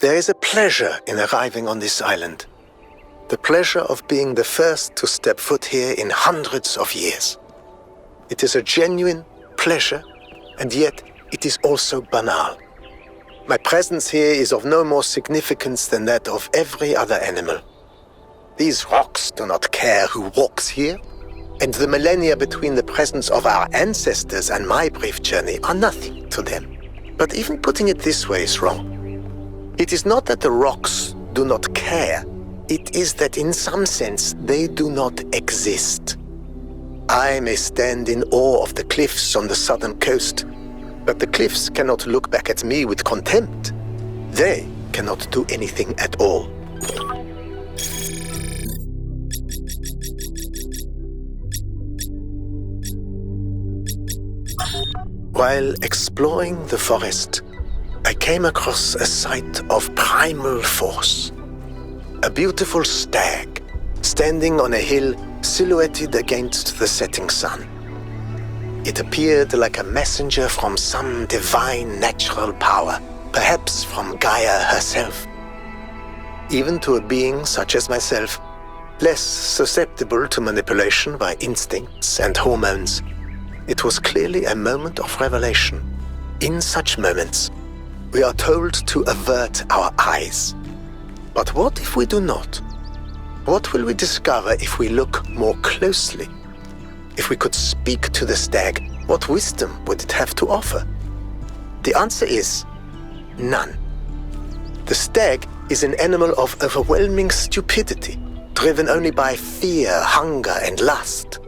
There is a pleasure in arriving on this island. The pleasure of being the first to step foot here in hundreds of years. It is a genuine pleasure, and yet it is also banal. My presence here is of no more significance than that of every other animal. These rocks do not care who walks here, and the millennia between the presence of our ancestors and my brief journey are nothing to them. But even putting it this way is wrong. It is not that the rocks do not care, it is that in some sense they do not exist. I may stand in awe of the cliffs on the southern coast, but the cliffs cannot look back at me with contempt. They cannot do anything at all. While exploring the forest, I came across a sight of primal force. A beautiful stag, standing on a hill silhouetted against the setting sun. It appeared like a messenger from some divine natural power, perhaps from Gaia herself. Even to a being such as myself, less susceptible to manipulation by instincts and hormones, it was clearly a moment of revelation. In such moments, we are told to avert our eyes. But what if we do not? What will we discover if we look more closely? If we could speak to the stag, what wisdom would it have to offer? The answer is none. The stag is an animal of overwhelming stupidity, driven only by fear, hunger, and lust.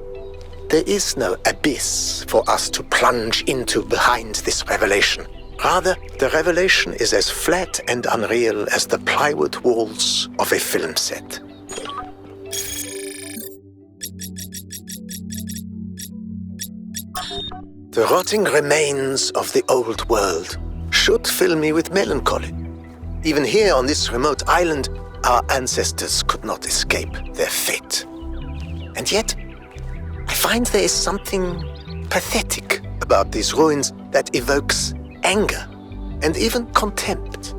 There is no abyss for us to plunge into behind this revelation. Rather, the revelation is as flat and unreal as the plywood walls of a film set. The rotting remains of the old world should fill me with melancholy. Even here on this remote island, our ancestors could not escape their fate. And yet, I find there is something pathetic about these ruins that evokes anger and even contempt.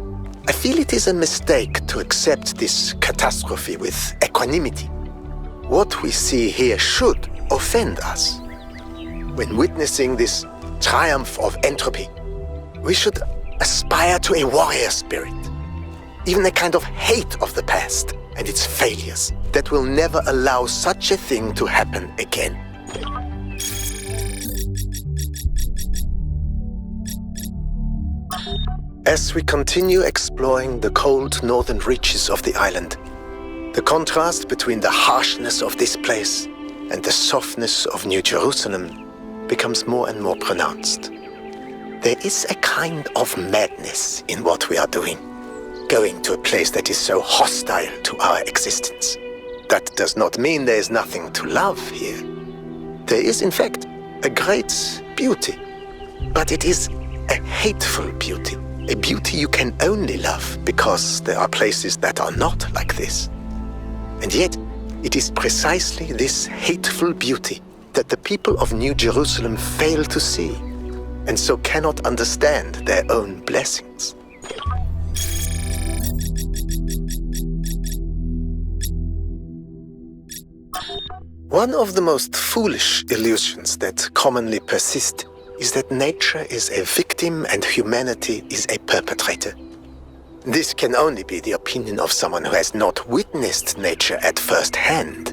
I feel it is a mistake to accept this catastrophe with equanimity. What we see here should offend us. When witnessing this triumph of entropy, we should aspire to a warrior spirit, even a kind of hate of the past and its failures that will never allow such a thing to happen again. As we continue exploring the cold northern reaches of the island, the contrast between the harshness of this place and the softness of New Jerusalem becomes more and more pronounced. There is a kind of madness in what we are doing, going to a place that is so hostile to our existence. That does not mean there is nothing to love here. There is, in fact, a great beauty, but it is a hateful beauty, a beauty you can only love because there are places that are not like this. And yet, it is precisely this hateful beauty that the people of New Jerusalem fail to see, and so cannot understand their own blessings. One of the most foolish illusions that commonly persist is that nature is a victim and humanity is a perpetrator. This can only be the opinion of someone who has not witnessed nature at first hand,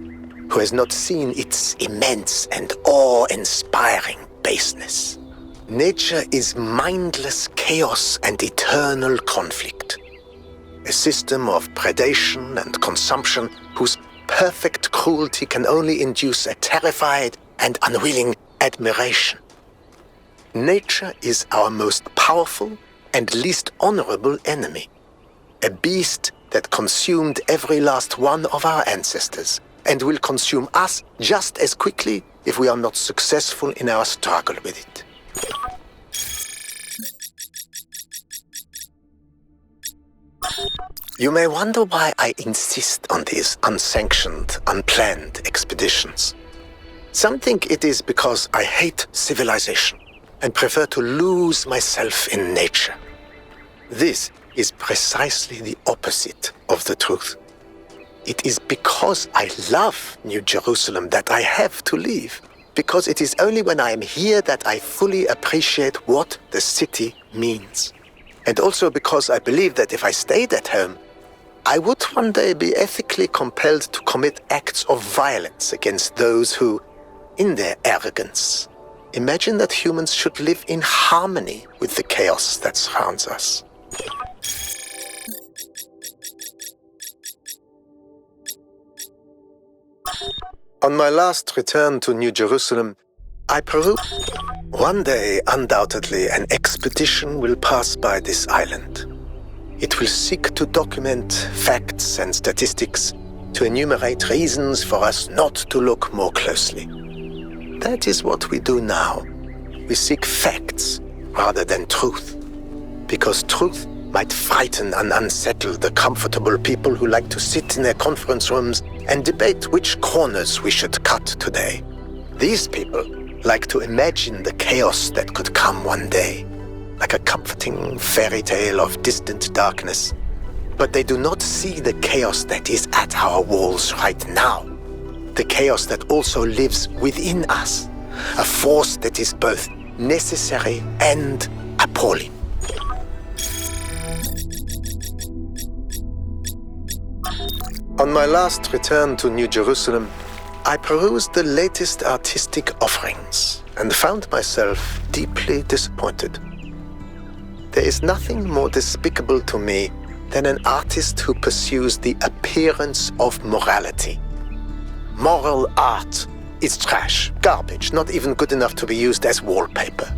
who has not seen its immense and awe-inspiring baseness. Nature is mindless chaos and eternal conflict, a system of predation and consumption whose perfect cruelty can only induce a terrified and unwilling admiration. Nature is our most powerful and least honorable enemy, a beast that consumed every last one of our ancestors, and will consume us just as quickly if we are not successful in our struggle with it. You may wonder why I insist on these unsanctioned, unplanned expeditions. Some think it is because I hate civilization and prefer to lose myself in nature. This is precisely the opposite of the truth. It is because I love New Jerusalem that I have to leave, because it is only when I am here that I fully appreciate what the city means. And also because I believe that if I stayed at home, I would one day be ethically compelled to commit acts of violence against those who, in their arrogance, imagine that humans should live in harmony with the chaos that surrounds us. On my last return to New Jerusalem, I perused. One day, undoubtedly, an expedition will pass by this island. It will seek to document facts and statistics, to enumerate reasons for us not to look more closely. That is what we do now. We seek facts rather than truth, because truth might frighten and unsettle the comfortable people who like to sit in their conference rooms and debate which corners we should cut today. These people like to imagine the chaos that could come one day, like a comforting fairy tale of distant darkness. But they do not see the chaos that is at our walls right now, the chaos that also lives within us, a force that is both necessary and appalling. On my last return to New Jerusalem, I perused the latest artistic offerings and found myself deeply disappointed. There is nothing more despicable to me than an artist who pursues the appearance of morality. Moral art is trash, garbage, not even good enough to be used as wallpaper.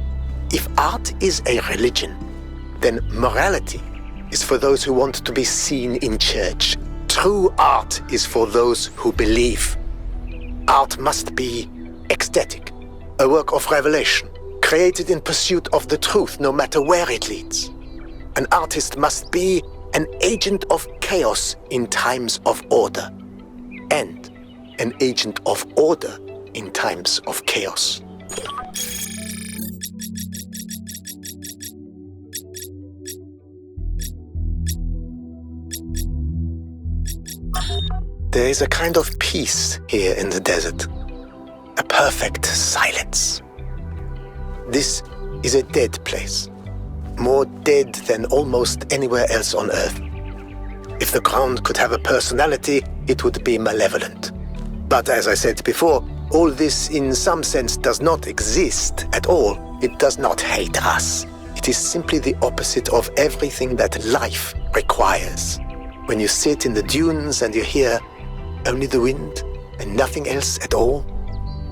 If art is a religion, then morality is for those who want to be seen in church. True art is for those who believe. Art must be ecstatic, a work of revelation, created in pursuit of the truth, no matter where it leads. An artist must be an agent of chaos in times of order, and an agent of order in times of chaos. There is a kind of peace here in the desert, a perfect silence. This is a dead place, more dead than almost anywhere else on Earth. If the ground could have a personality, it would be malevolent. But as I said before, all this in some sense does not exist at all. It does not hate us. It is simply the opposite of everything that life requires. When you sit in the dunes and you hear only the wind and nothing else at all,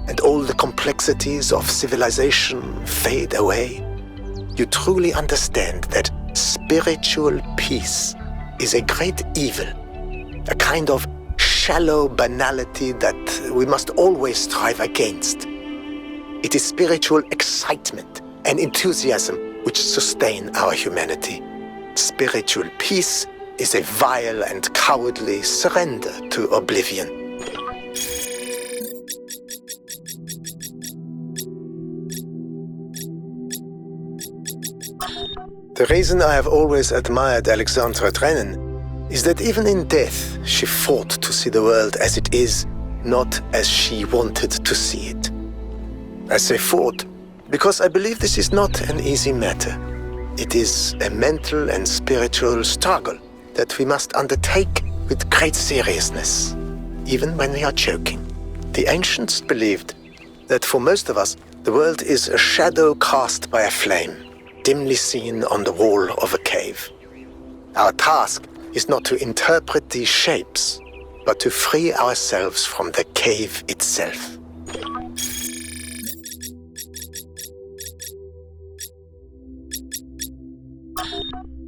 and all the complexities of civilization fade away, you truly understand that spiritual peace is a great evil, a kind of shallow banality that we must always strive against. It is spiritual excitement and enthusiasm which sustain our humanity. Spiritual peace is a vile and cowardly surrender to oblivion. The reason I have always admired Alexandra Drennan is that even in death, she fought to see the world as it is, not as she wanted to see it. I say fought because I believe this is not an easy matter. It is a mental and spiritual struggle that we must undertake with great seriousness, even when we are joking. The ancients believed that for most of us, the world is a shadow cast by a flame, dimly seen on the wall of a cave. Our task is not to interpret these shapes, but to free ourselves from the cave itself.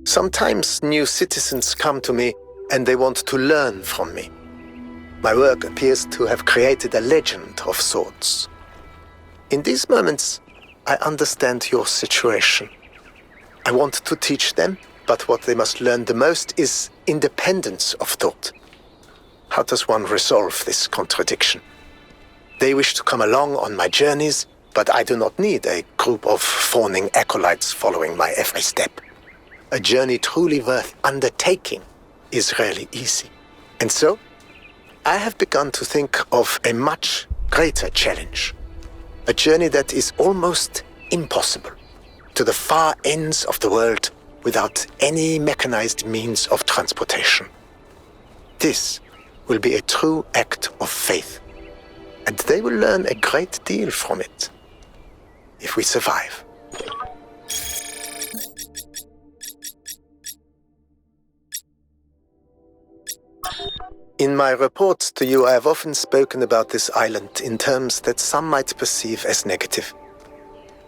Sometimes new citizens come to me and they want to learn from me. My work appears to have created a legend of sorts. In these moments, I understand your situation. I want to teach them, but what they must learn the most is independence of thought. How does one resolve this contradiction? They wish to come along on my journeys, but I do not need a group of fawning acolytes following my every step. a journey truly worth undertaking is rarely easy. And so, I have begun to think of a much greater challenge. A journey that is almost impossible, to the far ends of the world without any mechanized means of transportation. This will be a true act of faith, and they will learn a great deal from it, if we survive. In my reports to you, I have often spoken about this island in terms that some might perceive as negative.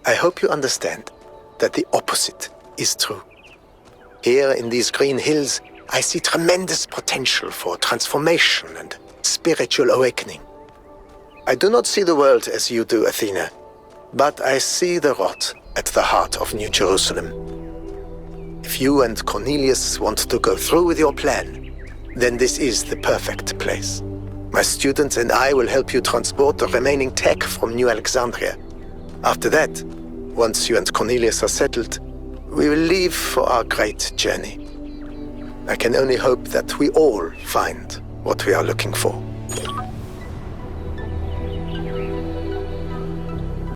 I hope you understand that the opposite is true. Here in these green hills, I see tremendous potential for transformation and spiritual awakening. I do not see the world as you do, Athena, but I see the rot at the heart of New Jerusalem. If you and Cornelius want to go through with your plan, then this is the perfect place. My students and I will help you transport the remaining tech from New Alexandria. After that, once you and Cornelius are settled, we will leave for our great journey. I can only hope that we all find what we are looking for.